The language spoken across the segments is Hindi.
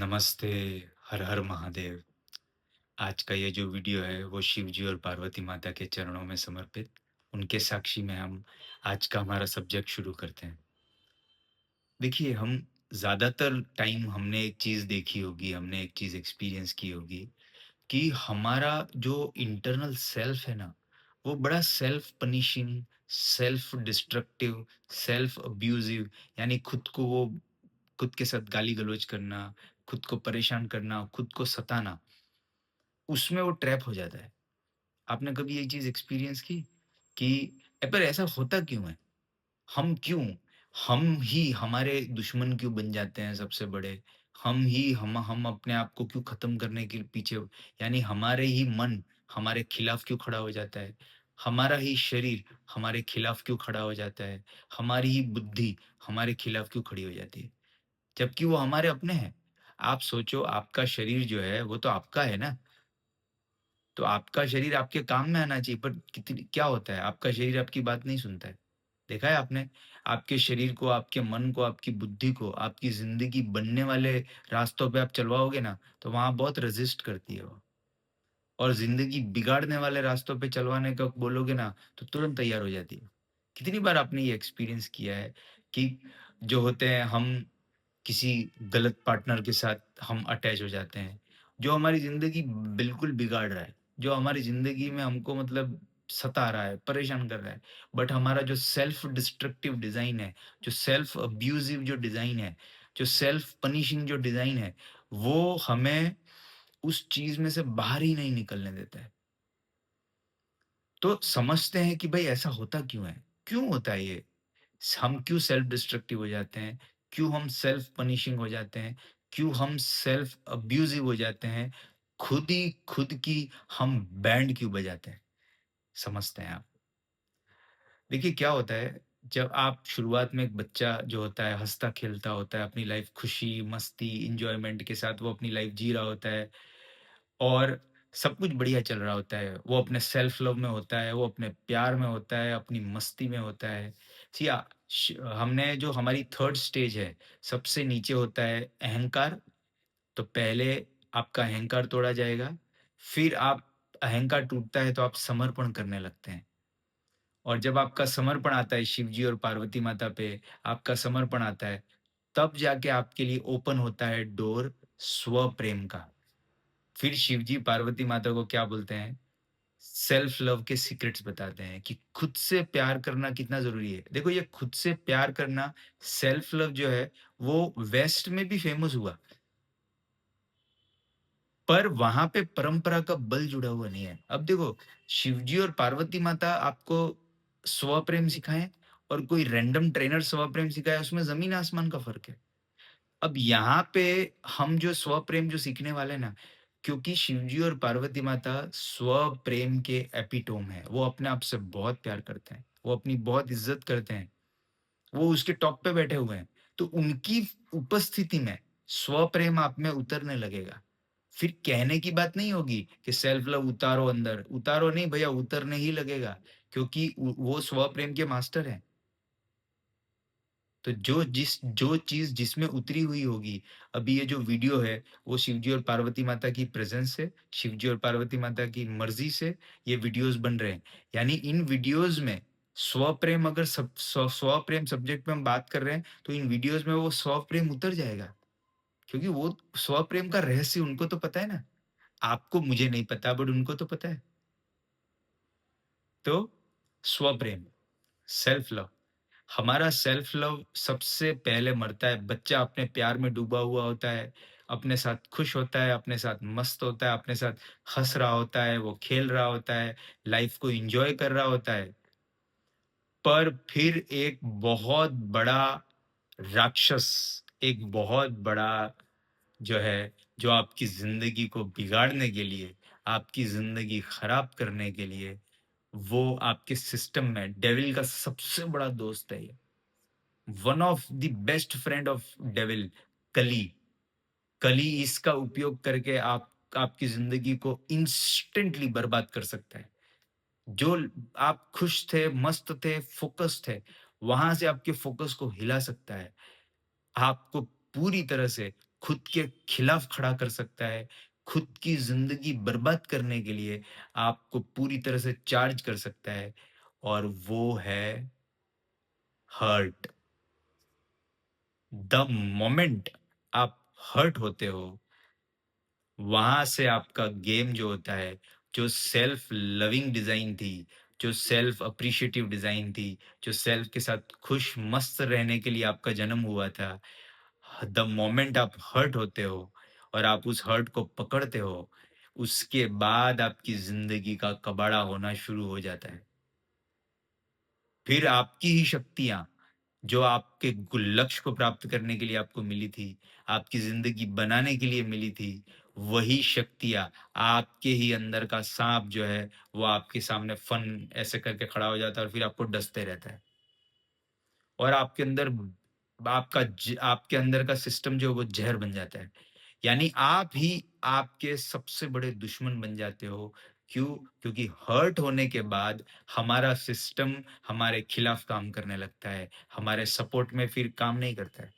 नमस्ते, हर हर महादेव। आज का ये जो वीडियो है वो शिव जी और पार्वती माता के चरणों में समर्पित, उनके साक्षी में हम आज का हमारा सब्जेक्ट शुरू करते हैं। देखिए, हम ज़्यादातर टाइम हमने एक चीज़ देखी होगी, हमने एक चीज़ एक्सपीरियंस की होगी कि हमारा जो इंटरनल सेल्फ है ना, वो बड़ा self punishing, self destructive, self abusive, यानी खुद के साथ गाली-गलौज करना, खुद को परेशान करना, खुद को सताना, उसमें वो ट्रैप हो जाता है। आपने कभी ये चीज़ एक्सपीरियंस की? कि पर ऐसा होता क्यों है? हम क्यों? हम ही हमारे दुश्मन क्यों बन जाते हैं सबसे बड़े? हम अपने आप को क्यों ख़त्म करने के पीछे, यानी हमारे ही मन हमारे खिलाफ क्यों खड़ा हो जाता है? हमारा ही शरीर हमारे खिलाफ क्यों खड़ा हो जाता है? हमारी ही बुद्धि हमारे खिलाफ क्यों खड़ी हो जाती है? जबकि वो हमारे अपने हैं। आप सोचो, आपका शरीर जो है वो तो आपका है ना, तो आपका शरीर आपके काम में आना चाहिए, पर कितनी क्या होता है, आपका शरीर आपकी बात नहीं सुनता है। देखा है आपने? आपके शरीर को, आपके मन को, आपकी बुद्धि को, आपकी ज़िंदगी बनने वाले रास्तों पे आप चलवाओगे ना, तो वहाँ बहुत रेज़िस्ट करती है वो। और ज़िंदगी बिगाड़ने वाले रास्तों पे चलवाने का बोलोगे ना, तो तुरंत तैयार हो जाती है। कितनी बार आपने ये एक्सपीरियंस किया है कि जो होते हैं, हम किसी गलत पार्टनर के साथ हम अटैच हो जाते हैं, जो हमारी ज़िंदगी बिल्कुल बिगाड़ रहा है, जो हमारी ज़िंदगी में हमको मतलब सता रहा है, परेशान कर रहा है। बट हमारा जो सेल्फ डिस्ट्रक्टिव डिज़ाइन है, जो सेल्फ अब्यूज़िव जो डिज़ाइन है, जो सेल्फ पनिशिंग जो डिज़ाइन है, वो हमें उस चीज़ में से बाहर ही नहीं निकलने देता है। तो समझते हैं कि भई ऐसा होता क्यों है? क्यों होता है ये? हम क्यों सेल्फ डिस्ट्रक्टिव हो जाते हैं? क्यों हम सेल्फ पनिशिंग हो जाते हैं? क्यों हम सेल्फ अब्यूज़िव हो जाते हैं? खुद ही खुद की हम बैंड क्यों बजाते हैं? समझते हैं आप। देखिए क्या होता है, जब आप शुरुआत में एक बच्चा जो होता है हँसता-खेलता होता है, अपनी लाइफ़ खुशी, मस्ती, एन्जॉयमेंट के साथ वो अपनी लाइफ़ जी रहा होता है और सब कुछ बढ़िया चल रहा होता है। वो अपने सेल्फ लव में होता है, वो अपने प्यार में होता है, अपनी मस्ती में होता है। सी अ, श हमने जो हमारी 3rd स्टेज है, सबसे नीचे होता है अहंकार। तो पहले आपका अहंकार तोड़ा जाएगा, फिर आप अहंकार टूटता है तो आप समर्पण करने लगते हैं। और जब आपका समर्पण आता है शिव जी और पार्वती माता पे, आपका समर्पण आता है, तब जाके आपके लिए ओपन होता है डोर स्व प्रेम का। फिर शिव जी पार्वती माता को क्या बोलते हैं? सेल्फ लव के सीक्रेट्स बताते हैं कि खुद से प्यार करना कितना ज़रूरी है। देखो, ये खुद से प्यार करना, सेल्फ लव जो है, वो वेस्ट में भी फेमस हुआ, पर वहाँ पे परंपरा का बल जुड़ा हुआ नहीं है। अब देखो, शिव जी और पार्वती माता आपको स्व प्रेम सिखाएँ और कोई रैंडम ट्रेनर स्व प्रेम सिखाए, उसमें ज़मीन आसमान का फ़र्क है। अब यहाँ पे हम जो स्वप्रेम जो सीखने वाले हैं ना, क्योंकि शिवजी और पार्वती माता स्वप्रेम के एपिटोम हैं। वो अपने आप से बहुत प्यार करते हैं, वो अपनी बहुत इज़्ज़त करते हैं, वो उसके टॉप पे बैठे हुए हैं। तो उनकी उपस्थिति में स्वप्रेम आप में उतरने लगेगा। फिर कहने की बात नहीं होगी कि सेल्फ लव उतारो अंदर, उतारो नहीं भैया, उतरने ही लगेगा, क्योंकि वो स्वप्रेम के मास्टर हैं। तो जो चीज़ जिसमें उतरी हुई होगी, अभी ये जो वीडियो है, वो शिवजी और पार्वती माता की प्रेज़ेंस से, शिवजी और पार्वती माता की मर्ज़ी से ये वीडियोज़ बन रहे हैं। यानी इन वीडियोज़ में स्वप्रेम, अगर स्वप्रेम सब्जेक्ट में हम बात कर रहे हैं, तो इन वीडियोज़ में वो स्वप्रेम उतर जाएगा। क्योंकि वो स्वप्रेम का रहस्य उनको तो पता है ना, आपको मुझे नहीं पता, बट उनको तो पता है। तो स्वप्रेम, सेल्फ लव, हमारा सेल्फ लव सबसे पहले मरता है। बच्चा अपने प्यार में डूबा हुआ होता है, अपने साथ खुश होता है, अपने साथ मस्त होता है, अपने साथ हँस रहा होता है, वो खेल रहा होता है, लाइफ़ को एन्जॉय कर रहा होता है। पर फिर एक बहुत बड़ा राक्षस, एक बहुत बड़ा जो है, जो आपकी ज़िंदगी को बिगाड़ने के लिए, आपकी ज़िंदगी खराब करने के लिए, वो आपके सिस्टम में डेविल का सबसे बड़ा दोस्त है ये। One of the best friend of devil, कली। कली इसका उपयोग करके आप आपकी ज़िंदगी को इंस्टेंटली बर्बाद कर सकता है। जो आप खुश थे, मस्त थे, फ़ोकस थे, वहाँ से आपके फ़ोकस को हिला सकता है। आपको पूरी तरह से खुद के खिलाफ खड़ा कर सकता है, खुद की ज़िंदगी बर्बाद करने के लिए आपको पूरी तरह से चार्ज कर सकता है और वो है हर्ट। द मोमेंट आप हर्ट होते हो, वहाँ से आपका गेम जो होता है, जो सेल्फ लविंग डिज़ाइन थी, जो सेल्फ एप्रिशिएटिव डिज़ाइन थी, जो सेल्फ के साथ खुश मस्त रहने के लिए आपका जन्म हुआ था, द मोमेंट आप हर्ट होते हो और आप उस हर्ट को पकड़ते हो, उसके बाद आपकी ज़िंदगी का कबाड़ा होना शुरू हो जाता है। फिर आपकी ही शक्तियाँ, जो आपके लक्ष्य को प्राप्त करने के लिए आपको मिली थी, आपकी ज़िंदगी बनाने के लिए मिली थी, वही शक्तियाँ आपके ही अंदर का साँप जो है, वो आपके सामने फन ऐसे करके खड़ा हो जाता है और फिर आपको डसते रहता है। और आपके अंदर आपके अंदर का सिस्टम जो है वो ज़हर बन जाता है। यानी आप ही आपके सबसे बड़े दुश्मन बन जाते हो। क्यों? क्योंकि हर्ट होने के बाद हमारा सिस्टम हमारे खिलाफ काम करने लगता है, हमारे सपोर्ट में फिर काम नहीं करता है।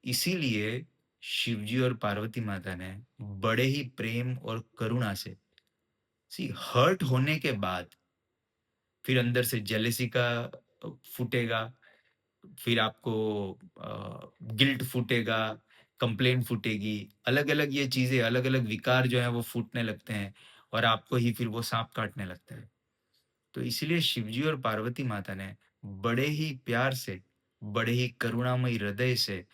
इसीलिए शिवजी और पार्वती माता ने बड़े ही प्रेम और करुणा से हर्ट होने के बाद फिर अंदर से जेलसी का फूटेगा, फिर आपको गिल्ट फूटेगा, कंप्लेंट फूटेगी, अलग-अलग ये चीज़ें, अलग-अलग विकार जो हैं वो फूटने लगते हैं और आपको ही फिर वो साँप काटने लगता है। तो इसीलिए शिवजी और पार्वती माता ने बड़े ही प्यार से, बड़े ही करुणामयी हृदय से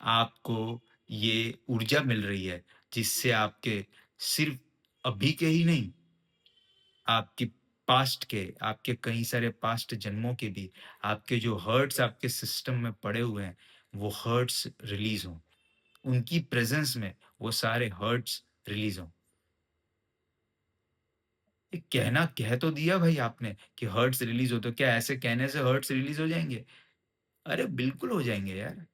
आपको ये ऊर्जा मिल रही है, जिससे आपके सिर्फ़ अभी के ही नहीं, आपकी पास्ट के, आपके कई सारे पास्ट जन्मों के भी, आपके जो हर्ट्स आपके सिस्टम में पड़े हुए हैं, वो हर्ट्स रिलीज़ हों। उनकी प्रेज़ेंस में वो सारे हर्ट्स रिलीज़ हों। ये कहना कह तो दिया भाई आपने कि हर्ट्स रिलीज़ हो, तो क्या ऐसे कहने से हर्ट्स रिलीज़ हो जाएँगे? अरे बिल्कुल हो जाएँगे यार,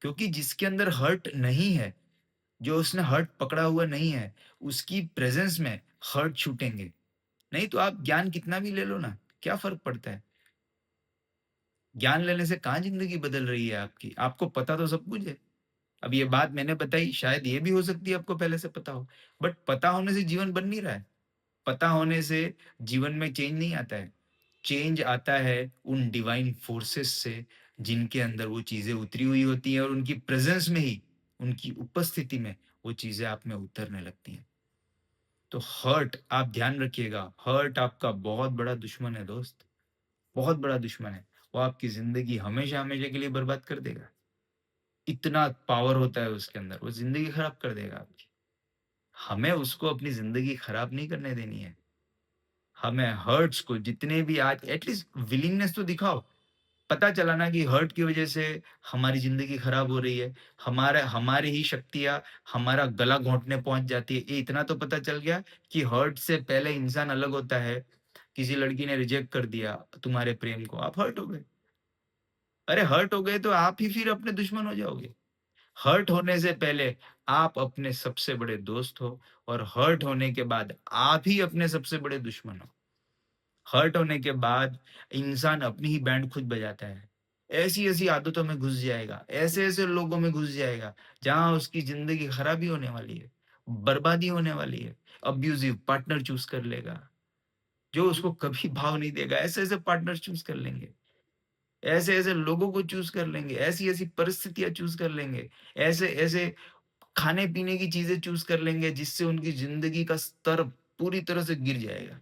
क्योंकि जिसके अंदर हर्ट नहीं है, जो उसने हर्ट पकड़ा हुआ नहीं है, उसकी प्रेज़ेंस में हर्ट छूटेंगे। नहीं तो आप ज्ञान कितना भी ले लो ना, क्या फ़र्क पड़ता है? ज्ञान लेने से कहाँ ज़िंदगी बदल रही है आपकी? आपको पता तो सब कुछ है। अब ये बात मैंने बताई, शायद ये भी हो सकती है आपको पहले से पता हो, बट पता होने से जीवन बन नहीं रहा है। पता होने से जीवन में चेंज नहीं आता है। चेंज आता है उन डिवाइन फोर्सेस से, जिनके अंदर वो चीज़ें उतरी हुई होती हैं और उनकी प्रेज़ेंस में ही, उनकी उपस्थिति में वो चीज़ें आप में उतरने लगती हैं। तो हर्ट आप ध्यान रखिएगा, हर्ट आपका बहुत बड़ा दुश्मन है दोस्त, बहुत बड़ा दुश्मन है। वो आपकी ज़िंदगी हमेशा-हमेशा के लिए बर्बाद कर देगा। इतना पावर होता है उसके अंदर, वो ज़िंदगी खराब कर देगा आपकी। हमें उसको अपनी ज़िंदगी खराब नहीं करने देनी है। हमें हर्ट्स को जितने भी आज एटलीस्ट विलिंगनेस तो दिखाओ। पता चला ना कि हर्ट की वज़ह से हमारी ज़िंदगी खराब हो रही है। हमारी ही शक्तियाँ हमारा गला घोंटने पहुँच जाती है। ये इतना तो पता चल गया कि हर्ट से पहले इंसान अलग होता है। किसी लड़की ने रिजेक्ट कर दिया तुम्हारे प्रेम को, आप हर्ट हो गए। अरे हर्ट हो गए तो आप ही फिर अपने दुश्मन हो जाओगे। हर्ट होने से पहले आप अपने सबसे बड़े दोस्त हो और हर्ट होने के बाद आप ही अपने सबसे बड़े दुश्मन हो। हर्ट होने के बाद इंसान अपनी ही बैंड खुद बजाता है। ऐसी-ऐसी आदतों में घुस जाएगा, ऐसे-ऐसे लोगों में घुस जाएगा, जहाँ उसकी ज़िंदगी खराबी होने वाली है, बर्बादी होने वाली है। अब्यूज़िव पार्टनर चूज़ कर लेगा, जो उसको कभी भाव नहीं देगा। ऐसे-ऐसे पार्टनर चूज़ कर लेंगे, ऐसे-ऐसे लोगों को चूज़ कर लेंगे, ऐसी-ऐसी परिस्थितियाँ चूज़ कर लेंगे, ऐसे-ऐसे खाने-पीने की चीज़ें चूज़ कर लेंगे, जिससे उनकी ज़िंदगी का स्तर पूरी तरह से गिर जाएगा।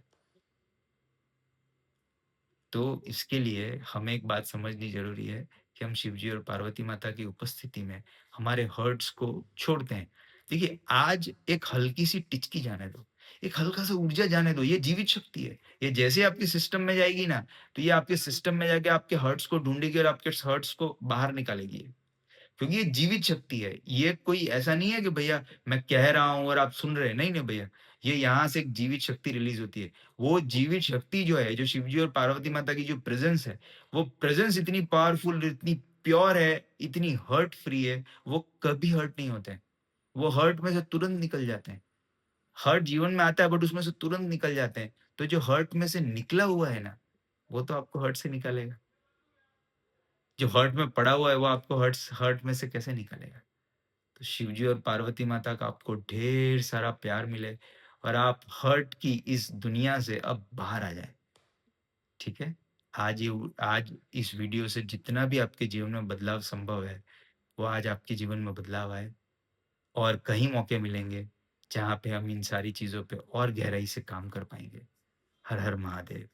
तो इसके लिए हमें एक बात समझनी ज़रूरी है कि हम शिवजी और पार्वती माता की उपस्थिति में हमारे हर्ट्स को छोड़ते हैं। देखिए, आज एक हल्की-सी टिचकी जाने दो, एक हल्का-सा ऊर्जा जाने दो, ये जीवित शक्ति है। ये जैसे ही आपके सिस्टम में जाएगी ना, तो ये आपके सिस्टम में जाके आपके हर्ट्स को ढूँढेगी और आपके हर्ट्स को बाहर निकालेगी। क्योंकि ये जीवित शक्ति है। ये कोई ऐसा नहीं है कि भैया मैं कह रहा हूँ और आप सुन रहे हैं। नहीं, नहीं भैया, ये यहाँ से एक जीवित शक्ति रिलीज़ होती है। वो जीवित शक्ति जो है, जो शिवजी और पार्वती माता की जो प्रेज़ेंस है, वो प्रेज़ेंस इतनी पावरफुल, इतनी प्योर है, इतनी हर्ट फ्री है, वो कभी हर्ट नहीं होते हैं। वो हर्ट में से तुरंत निकल जाते हैं। हर्ट जीवन में आता है बट उसमें से तुरंत निकल जाते हैं। तो जो हर्ट में से निकला हुआ है ना, वो तो आपको हर्ट से निकालेगा। जो हर्ट में पड़ा हुआ है, वो आपको हर्ट में से कैसे निकालेगा? तो शिव जी और पार्वती माता का आपको ढेर सारा प्यार मिले और आप हर्ट की इस दुनिया से अब बाहर आ जाएँ, ठीक है? आज इस वीडियो से जितना भी आपके जीवन में बदलाव संभव है, वो आज आपके जीवन में बदलाव आए और कहीं मौके मिलेंगे, जहाँ पे हम इन सारी चीज़ों पे और गहराई से काम कर पाएँगे। हर हर महादेव।